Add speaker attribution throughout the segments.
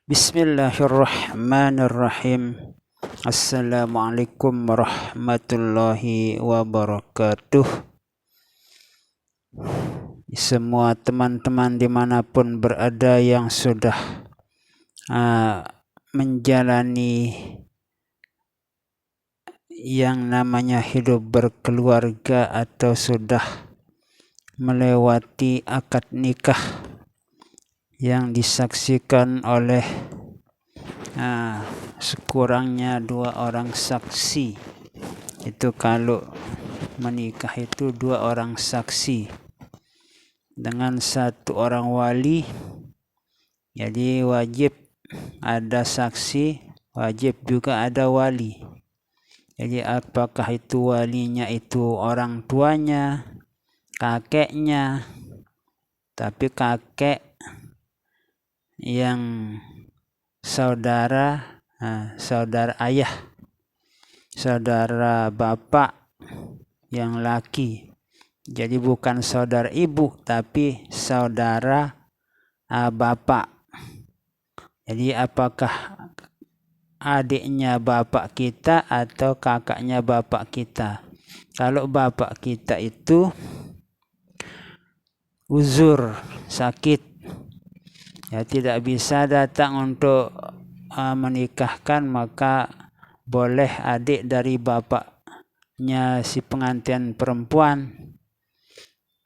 Speaker 1: Bismillahirrahmanirrahim. Assalamualaikum warahmatullahi wabarakatuh. Semua teman-teman dimanapun berada yang sudah menjalani yang namanya hidup berkeluarga atau sudah melewati akad nikah yang disaksikan oleh sekurangnya 2 orang saksi. Itu kalau menikah itu 2 orang saksi dengan 1 orang wali. Jadi wajib ada saksi, wajib juga ada wali. Jadi apakah itu walinya itu orang tuanya, kakeknya, tapi kakek yang saudara ayah, saudara bapak yang laki. Jadi bukan saudara ibu tapi saudara bapak. Jadi apakah adiknya bapak kita atau kakaknya bapak kita? Kalau bapak kita itu uzur, sakit, ya tidak bisa datang untuk menikahkan, maka boleh adik dari bapaknya si pengantin perempuan,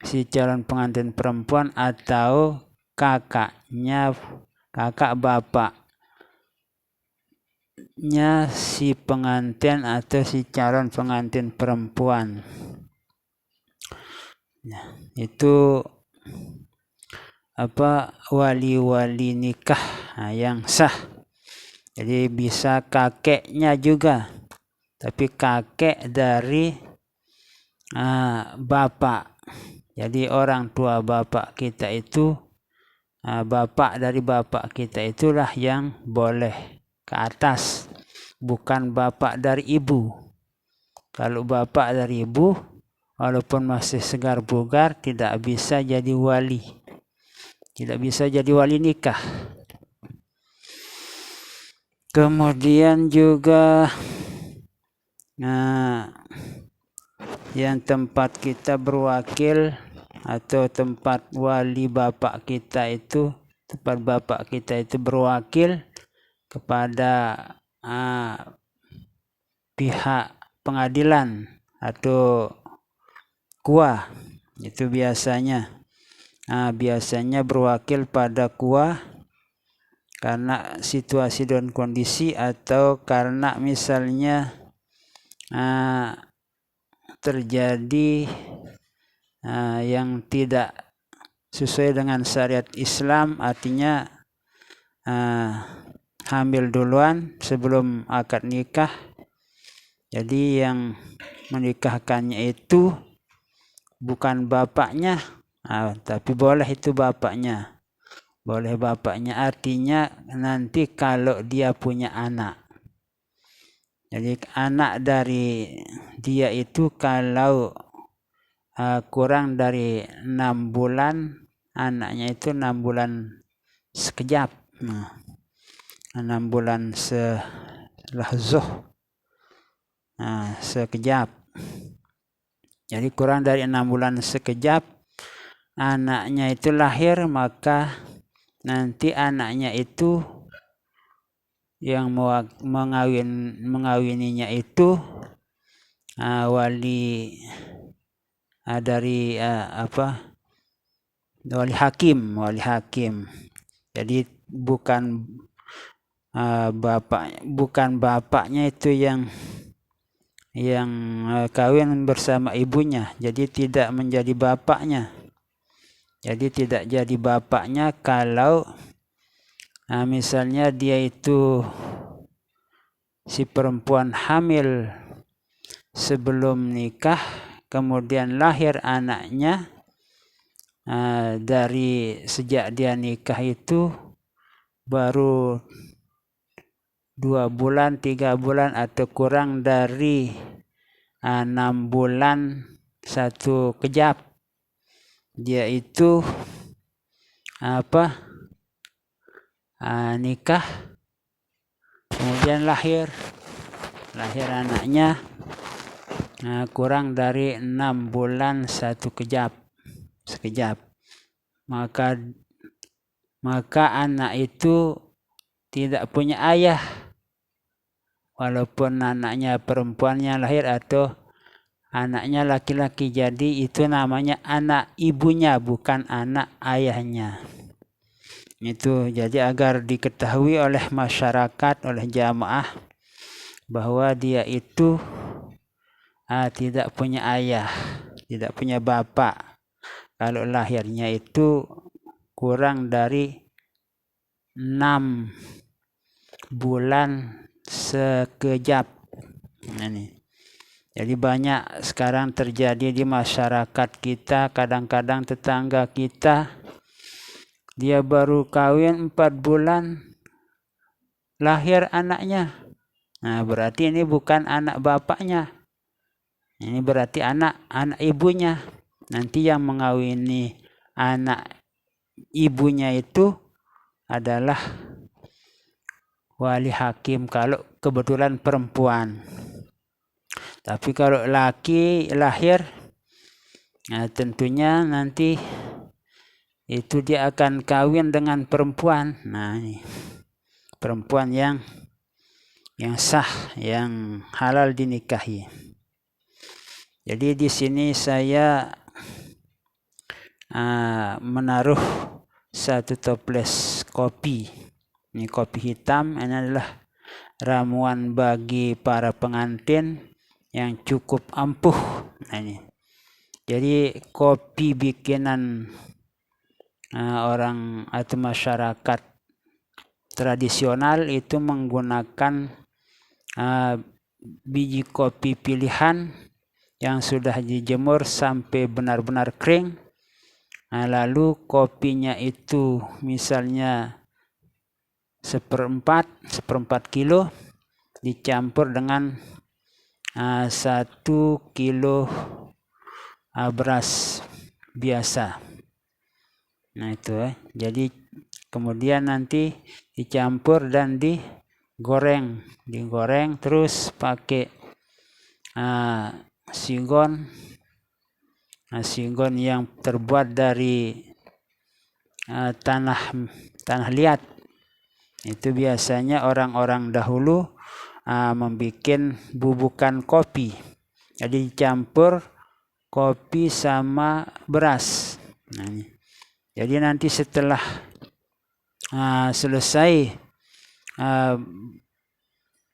Speaker 1: si calon pengantin perempuan, atau kakak bapaknya si pengantin atau si calon pengantin perempuan. Nah, itu wali-wali nikah yang sah. Jadi bisa kakeknya juga, tapi kakek dari bapak. Jadi orang tua bapak kita itu, bapak dari bapak kita itulah yang boleh ke atas, bukan bapak dari ibu. Kalau bapak dari ibu, walaupun masih segar bugar, tidak bisa jadi wali. Tidak bisa jadi wali nikah. Kemudian juga yang tempat kita berwakil atau tempat wali bapak kita itu, tempat bapak kita itu berwakil kepada pihak pengadilan atau KUA. Itu biasanya berwakil pada KUA karena situasi dan kondisi, atau karena misalnya terjadi yang tidak sesuai dengan syariat Islam, artinya hamil duluan sebelum akad nikah. Jadi yang menikahkannya itu bukan bapaknya, tapi boleh itu bapaknya. Boleh bapaknya, artinya nanti kalau dia punya anak. Jadi anak dari dia itu kalau kurang dari 6 bulan, anaknya itu 6 bulan sekejap. 6 bulan selahzuh, sekejap. Jadi kurang dari 6 bulan sekejap anaknya itu lahir, maka nanti anaknya itu yang mengawininya itu wali dari wali hakim. Jadi bukan bapaknya itu yang kawin bersama ibunya, jadi tidak menjadi bapaknya. Jadi tidak jadi bapaknya kalau misalnya dia itu si perempuan hamil sebelum nikah, kemudian lahir anaknya dari sejak dia nikah itu baru 2 bulan, 3 bulan, atau kurang dari 6 bulan satu kejap, dia itu nikah, kemudian lahir anaknya kurang dari 6 bulan sekejap, maka anak itu tidak punya ayah, walaupun anaknya perempuannya lahir atau anaknya laki-laki. Jadi itu namanya anak ibunya, bukan anak ayahnya. Itu jadi agar diketahui oleh masyarakat, oleh jamaah, bahwa dia itu tidak punya ayah, tidak punya bapak. Kalau lahirnya itu kurang dari 6 bulan sekejap. Jadi banyak sekarang terjadi di masyarakat kita, kadang-kadang tetangga kita, dia baru kawin 4 bulan, lahir anaknya. Berarti ini bukan anak bapaknya. Ini berarti anak ibunya. Nanti yang mengawini anak ibunya itu adalah wali hakim kalau kebetulan perempuan. Tapi kalau laki lahir, tentunya nanti itu dia akan kawin dengan perempuan. Ini perempuan yang sah, yang halal dinikahi. Jadi di sini saya menaruh satu toples kopi. Ini kopi hitam, ini adalah ramuan bagi para pengantin yang cukup ampuh. Ini. Jadi kopi bikinan orang atau masyarakat tradisional itu menggunakan biji kopi pilihan yang sudah dijemur sampai benar-benar kering. Lalu kopinya itu misalnya seperempat kilo dicampur dengan 1 kilo beras biasa. Itu jadi kemudian nanti dicampur dan digoreng terus pakai sigon yang terbuat dari tanah liat. Itu biasanya orang-orang dahulu membuat bubukan kopi. Jadi dicampur kopi sama beras. Jadi nanti setelah selesai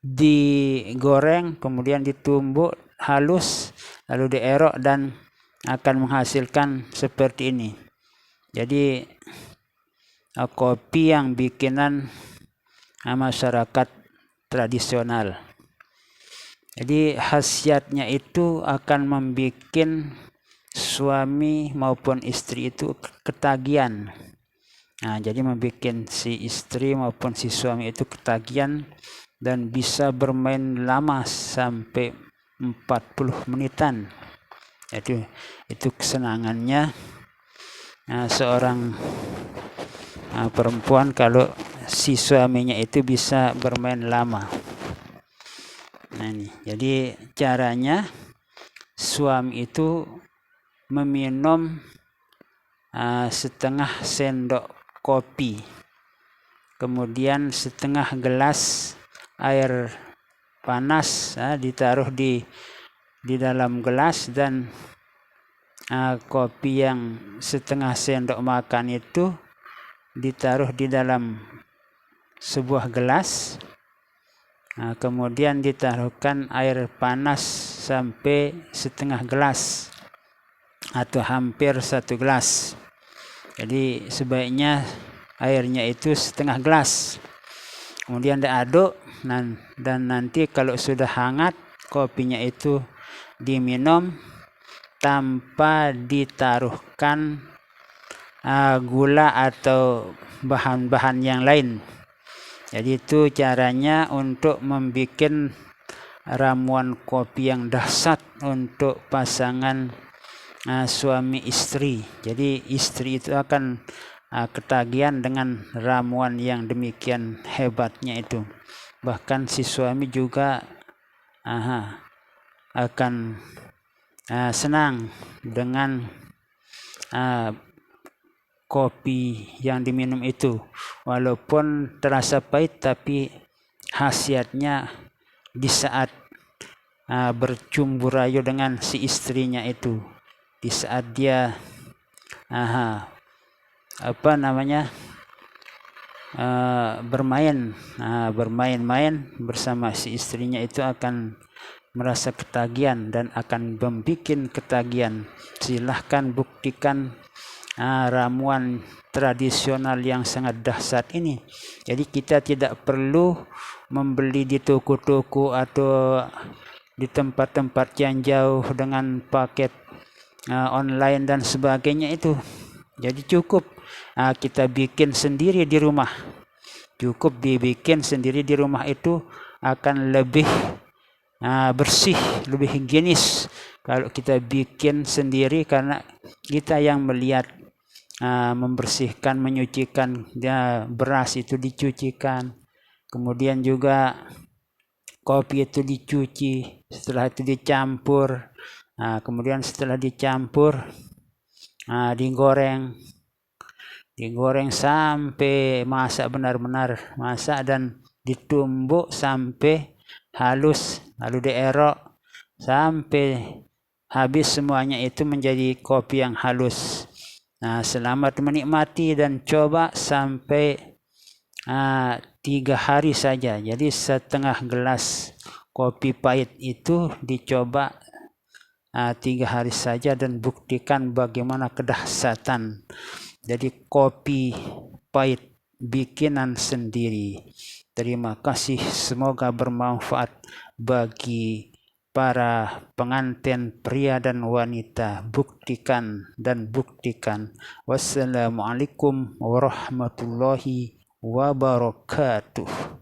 Speaker 1: digoreng, kemudian ditumbuk halus, lalu dierok dan akan menghasilkan seperti ini. Jadi kopi yang bikinan masyarakat tradisional. Jadi khasiatnya itu akan membuat suami maupun istri itu ketagihan. Jadi membuat si istri maupun si suami itu ketagihan dan bisa bermain lama sampai 40 menitan. Itu kesenangannya seorang perempuan kalau si suaminya itu bisa bermain lama. Jadi caranya suami itu meminum setengah sendok kopi, kemudian setengah gelas air panas ditaruh di dalam gelas, dan kopi yang setengah sendok makan itu ditaruh di dalam sebuah gelas, kemudian ditaruhkan air panas sampai setengah gelas atau hampir 1 gelas. Jadi sebaiknya airnya itu setengah gelas, kemudian diaduk dan nanti kalau sudah hangat kopinya itu diminum tanpa ditaruhkan gula atau bahan-bahan yang lain. Jadi itu caranya untuk membuat ramuan kopi yang dahsyat untuk pasangan suami istri. Jadi istri itu akan ketagihan dengan ramuan yang demikian hebatnya itu. Bahkan si suami juga akan senang dengan kopi yang diminum itu, walaupun terasa pahit, tapi khasiatnya di saat bercumbu rayu dengan si istrinya itu, di saat dia bermain-main bersama si istrinya itu akan merasa ketagihan dan akan membuat ketagihan. Silahkan buktikan ramuan tradisional yang sangat dahsyat ini. Jadi kita tidak perlu membeli di toko-toko atau di tempat-tempat yang jauh dengan paket online dan sebagainya itu. Jadi cukup kita bikin sendiri di rumah. Cukup dibikin sendiri di rumah itu akan lebih bersih, lebih higienis kalau kita bikin sendiri, karena kita yang melihat membersihkan, menyucikan beras itu dicucikan, kemudian juga kopi itu dicuci, setelah itu dicampur, kemudian setelah dicampur digoreng sampai masak, benar-benar masak dan ditumbuk sampai halus, lalu dierok sampai habis semuanya itu menjadi kopi yang halus. Selamat menikmati dan coba sampai 3 hari saja. Jadi setengah gelas kopi pahit itu dicoba 3 hari saja dan buktikan bagaimana kedahsyatan. Jadi kopi pahit bikinan sendiri. Terima kasih, semoga bermanfaat bagi para pengantin pria dan wanita. Buktikan dan buktikan. Wassalamualaikum warahmatullahi wabarakatuh.